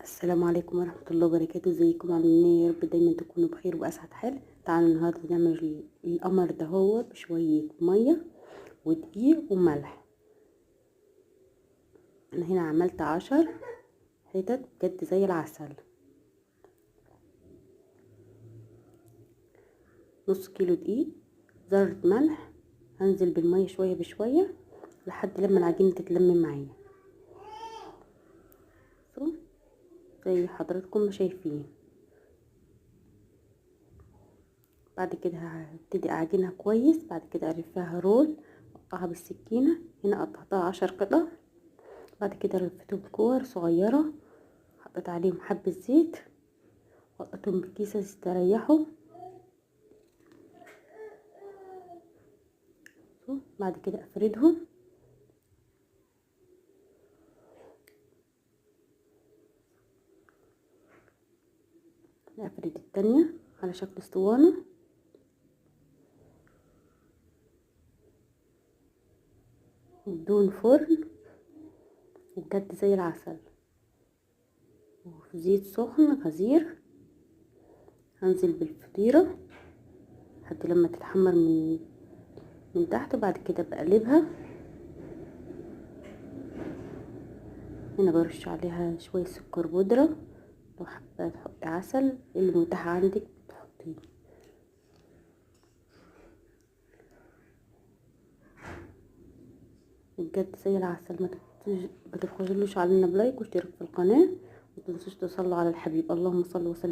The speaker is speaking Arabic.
السلام عليكم ورحمة الله وبركاته. ازيكم عاملين ايه؟ يا رب دايما تكونوا بخير واسعد حال. تعالوا النهارده نعمل القمر ده هو بشوية مية ودقيق وملح. انا هنا عملت 10 حتت بجد زي العسل. نص كيلو دقيق، ذرة ملح، هنزل بالمية شوية بشوية لحد لما العجينة تتلم معايا زي حضراتكم ما شايفين. بعد كده هبتدي اعجنها كويس. بعد كده الفها رول، اقطعها بالسكينة. هنا قطعتها 10 قطع. بعد كده لفيتهم كور صغيرة، حطيت عليهم حبة زيت، وقطتهم بكيسة يستريحوا. بعد كده افردهم. افرد التانية على شكل اسطوانة. بدون فرن وبجد زي العسل، وفي زيت سخن غزير. هنزل بالفطيرة لحد لما تتحمر من تحت. بعد كده بقلبها. هنا برش عليها شوية سكر بودرة. لو حابة تحطي عسل اللي متاح عندك بتحطيه. بجد زي العسل. ما تبخلوش علينا بلايك واشتراك في القناة، ومتنسوش تصلوا على الحبيب. اللهم صل وسلم